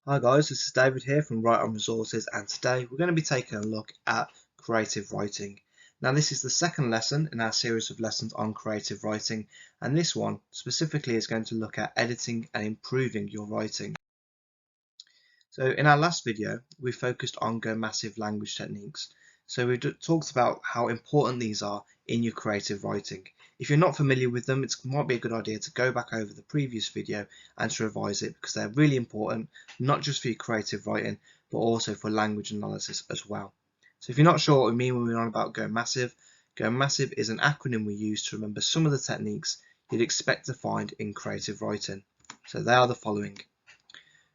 Hi guys, this is David here from Write On Resources, and today we're going to be taking a look at creative writing. Now this is the second lesson in our series of lessons on creative writing, and this one specifically is going to look at editing and improving your writing. So in our last video we focused on go-massive language techniques. So we talked about how important these are in your creative writing. If you're not familiar with them, it might be a good idea to go back over the previous video and to revise it, because they're really important, not just for your creative writing, but also for language analysis as well. So if you're not sure what we mean when we're on about go massive is an acronym we use to remember some of the techniques you'd expect to find in creative writing. So they are the following.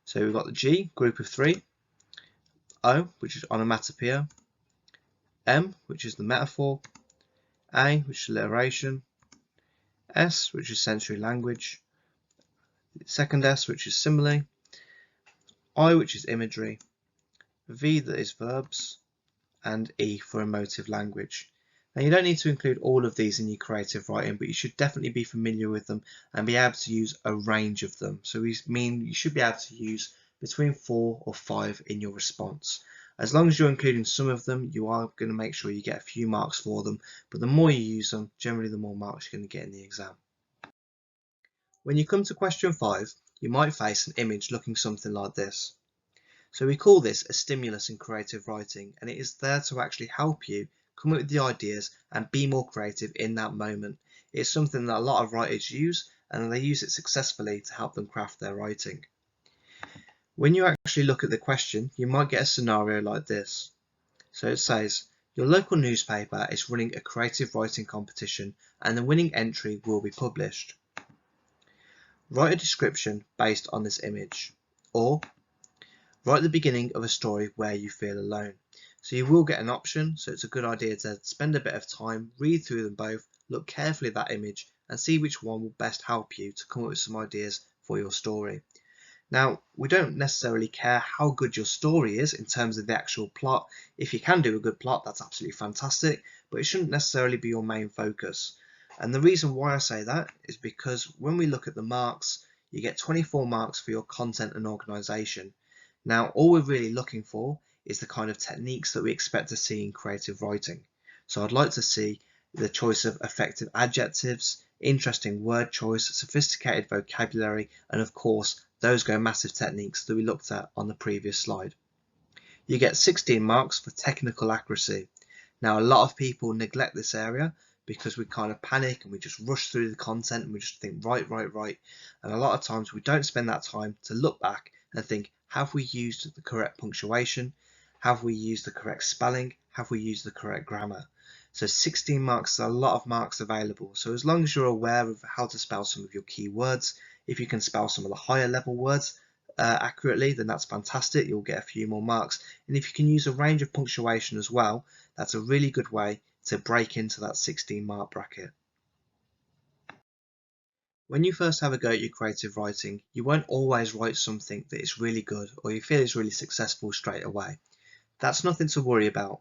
So we've got the G, group of three, O, which is onomatopoeia, M, which is the metaphor, A, which is alliteration, S, which is sensory language, second S, which is simile, I, which is imagery, V, that is verbs, and E for emotive language. Now you don't need to include all of these in your creative writing, but you should definitely be familiar with them and be able to use a range of them. So we mean you should be able to use between 4 or 5 in your response. As long as you're including some of them, you are going to make sure you get a few marks for them, but the more you use them, generally the more marks you're going to get in the exam. When you come to question 5, you might face an image looking something like this. So we call this a stimulus in creative writing, and it is there to actually help you come up with the ideas and be more creative in that moment. It's something that a lot of writers use, and they use it successfully to help them craft their writing. When you actually look at the question, you might get a scenario like this. So it says, your local newspaper is running a creative writing competition and the winning entry will be published. Write a description based on this image, or write the beginning of a story where you feel alone. So you will get an option, so it's a good idea to spend a bit of time, read through them both, look carefully at that image and see which one will best help you to come up with some ideas for your story. Now, we don't necessarily care how good your story is in terms of the actual plot. If you can do a good plot, that's absolutely fantastic, but it shouldn't necessarily be your main focus. And the reason why I say that is because when we look at the marks, you get 24 marks for your content and organisation. Now, all we're really looking for is the kind of techniques that we expect to see in creative writing. So I'd like to see the choice of effective adjectives, interesting word choice, sophisticated vocabulary, and of course, those go massive techniques that we looked at on the previous slide. You get 16 marks for technical accuracy. Now, a lot of people neglect this area because we kind of panic and we just rush through the content and we just think right. And a lot of times we don't spend that time to look back and think, have we used the correct punctuation? Have we used the correct spelling? Have we used the correct grammar? So 16 marks is a lot of marks available. So as long as you're aware of how to spell some of your key words, if you can spell some of the higher level words accurately, then that's fantastic. You'll get a few more marks. And if you can use a range of punctuation as well, that's a really good way to break into that 16 mark bracket. When you first have a go at your creative writing, you won't always write something that is really good or you feel is really successful straight away. That's nothing to worry about.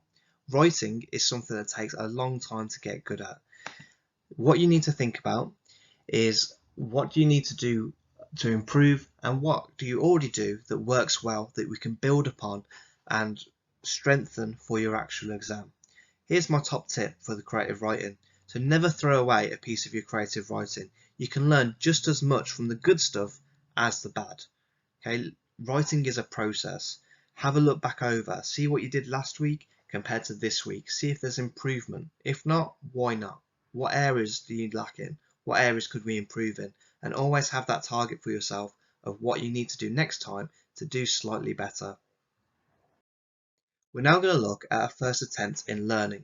Writing is something that takes a long time to get good at. What you need to think about is, what do you need to do to improve, and what do you already do that works well that we can build upon and strengthen for your actual exam. Here's my top tip for the creative writing. So never throw away a piece of your creative writing. You can learn just as much from the good stuff as the bad. Okay, writing is a process. Have a look back over, see what you did last week compared to this week, see if there's improvement. If not, why not? What areas do you lack in? What areas could we improve in? And always have that target for yourself of what you need to do next time to do slightly better. We're now going to look at a first attempt in learning.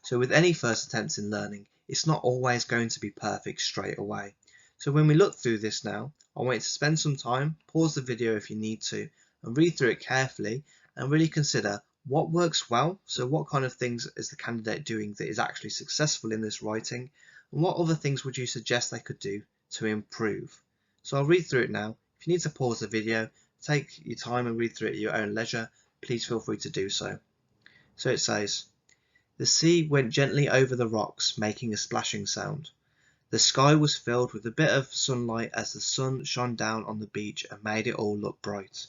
So with any first attempts in learning, it's not always going to be perfect straight away. So when we look through this now, I want you to spend some time, pause the video if you need to, and read through it carefully and really consider what works well. So what kind of things is the candidate doing that is actually successful in this writing, and what other things would you suggest they could do to improve. So I'll read through it now. If you need to pause the video, take your time and read through it at your own leisure, please feel free to do so. So it says, the sea went gently over the rocks, making a splashing sound. The sky was filled with a bit of sunlight as the sun shone down on the beach and made it all look bright.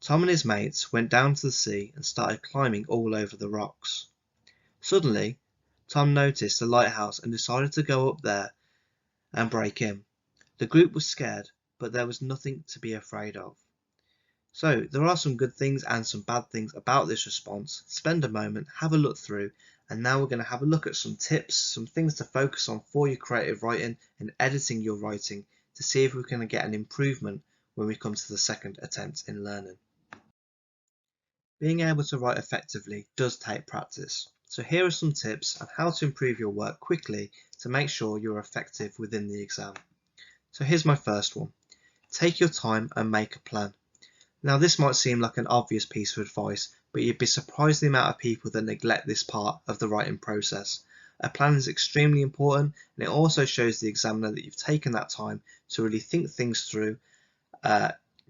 Tom and his mates went down to the sea and started climbing all over the rocks. Suddenly, Tom noticed a lighthouse and decided to go up there and break in. The group was scared, but there was nothing to be afraid of. So there are some good things and some bad things about this response. Spend a moment, have a look through, and now we're going to have a look at some tips, some things to focus on for your creative writing and editing your writing to see if we can get an improvement when we come to the second attempt in learning. Being able to write effectively does take practice. So here are some tips on how to improve your work quickly to make sure you're effective within the exam. So here's my first one. Take your time and make a plan. Now this might seem like an obvious piece of advice, but you'd be surprised the amount of people that neglect this part of the writing process. A plan is extremely important, and it also shows the examiner that you've taken that time to really think things through,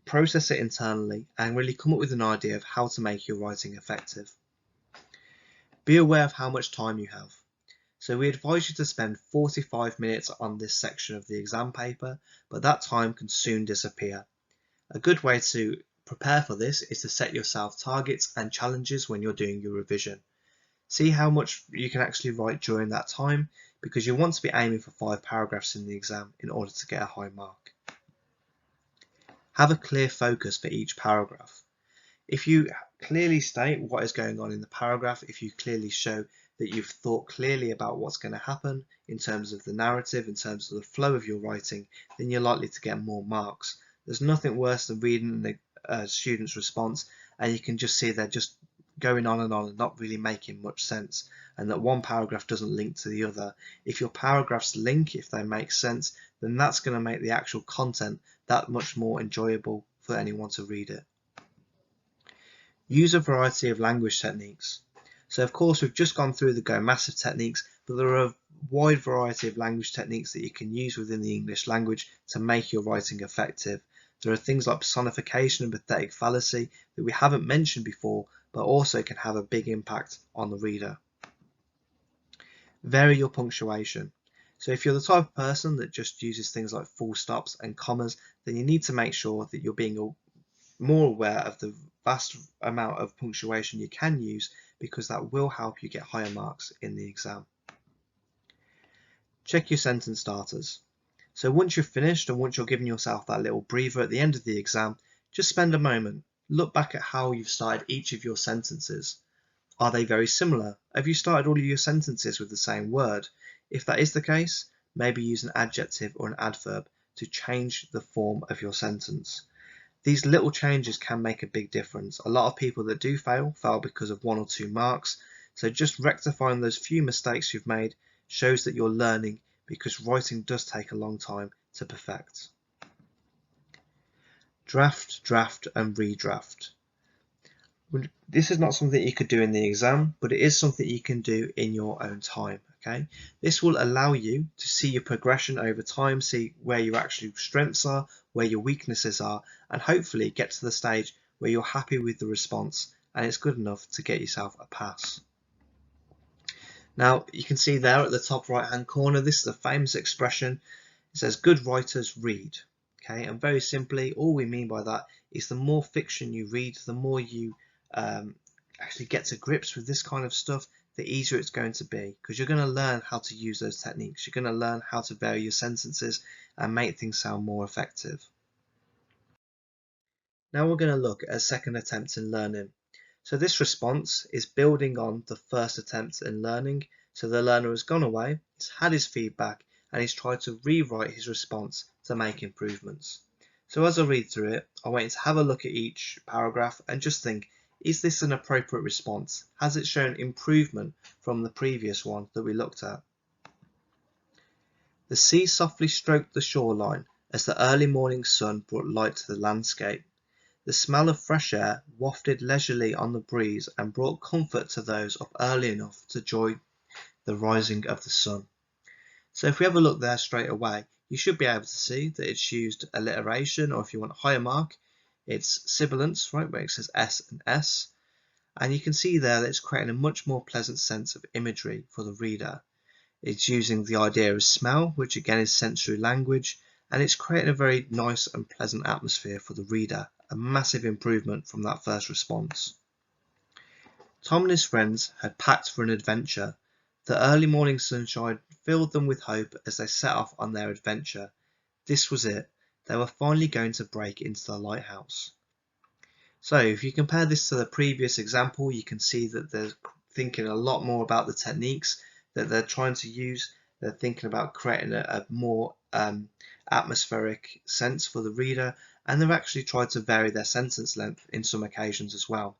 process it internally, and really come up with an idea of how to make your writing effective. Be aware of how much time you have. So we advise you to spend 45 minutes on this section of the exam paper, but that time can soon disappear. A good way to prepare for this is to set yourself targets and challenges when you're doing your revision. See how much you can actually write during that time, because you want to be aiming for 5 paragraphs in the exam in order to get a high mark. Have a clear focus for each paragraph. If you clearly state what is going on in the paragraph, if you clearly show that you've thought clearly about what's going to happen in terms of the narrative, in terms of the flow of your writing, then you're likely to get more marks. There's nothing worse than reading the student's response and you can just see they're just going on and not really making much sense, and that one paragraph doesn't link to the other. If your paragraphs link, if they make sense, then that's going to make the actual content that much more enjoyable for anyone to read it. Use a variety of language techniques. So of course we've just gone through the Go Massive techniques, but there are a wide variety of language techniques that you can use within the English language to make your writing effective. There are things like personification and pathetic fallacy that we haven't mentioned before, but also can have a big impact on the reader. Vary your punctuation. So if you're the type of person that just uses things like full stops and commas, then you need to make sure that you're being more aware of the vast amount of punctuation you can use, because that will help you get higher marks in the exam. Check your sentence starters. So once you're finished and once you're giving yourself that little breather at the end of the exam, just spend a moment, look back at how you've started each of your sentences. Are they very similar? Have you started all of your sentences with the same word? If that is the case, maybe use an adjective or an adverb to change the form of your sentence. These little changes can make a big difference. A lot of people that do fail because of 1 or 2 marks. So just rectifying those few mistakes you've made shows that you're learning, because writing does take a long time to perfect. Draft, draft and redraft. This is not something you could do in the exam, but it is something you can do in your own time. Okay, this will allow you to see your progression over time, see where your actual strengths are, where your weaknesses are, and hopefully get to the stage where you're happy with the response and it's good enough to get yourself a pass. Now you can see there at the top right hand corner, this is a famous expression. It says good writers read. Okay, and very simply all we mean by that is the more fiction you read, the more you actually get to grips with this kind of stuff, the easier it's going to be, because you're going to learn how to use those techniques. You're going to learn how to vary your sentences and make things sound more effective. Now we're going to look at a second attempt in learning. So this response is building on the first attempt in learning. So the learner has gone away, he's had his feedback, and he's tried to rewrite his response to make improvements. So as I read through it, I want you to have a look at each paragraph and just think, is this an appropriate response? Has it shown improvement from the previous one that we looked at? The sea softly stroked the shoreline as the early morning sun brought light to the landscape. The smell of fresh air wafted leisurely on the breeze and brought comfort to those up early enough to join the rising of the sun. So if we have a look there straight away, you should be able to see that it's used alliteration, or if you want a higher mark, it's sibilance, right, where it says S and S. And you can see there that it's creating a much more pleasant sense of imagery for the reader. It's using the idea of smell, which again is sensory language, and it's creating a very nice and pleasant atmosphere for the reader a massive improvement from that first response. Tom and his friends had packed for an adventure. The early morning sunshine filled them with hope as they set off on their adventure. This was it. They were finally going to break into the lighthouse. So if you compare this to the previous example, you can see that they're thinking a lot more about the techniques that they're trying to use. They're thinking about creating a more atmospheric sense for the reader, and they've actually tried to vary their sentence length in some occasions as well.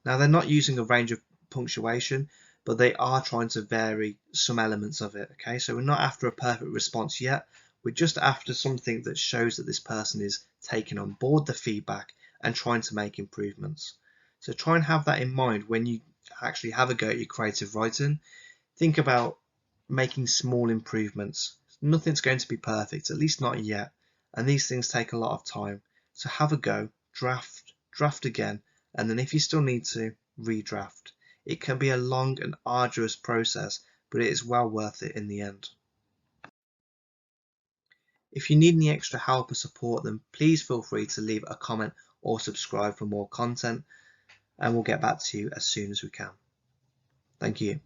Now they're not using a range of punctuation, but they are trying to vary some elements of it. Okay, so we're not after a perfect response yet. We're just after something that shows that this person is taking on board the feedback and trying to make improvements. So try and have that in mind when you actually have a go at your creative writing. Think about making small improvements. Nothing's going to be perfect, at least not yet, and these things take a lot of time. So have a go, draft again, and then if you still need to, redraft. It can be a long and arduous process, but it is well worth it in the end. If you need any extra help or support, then please feel free to leave a comment or subscribe for more content, and we'll get back to you as soon as we can. Thank you.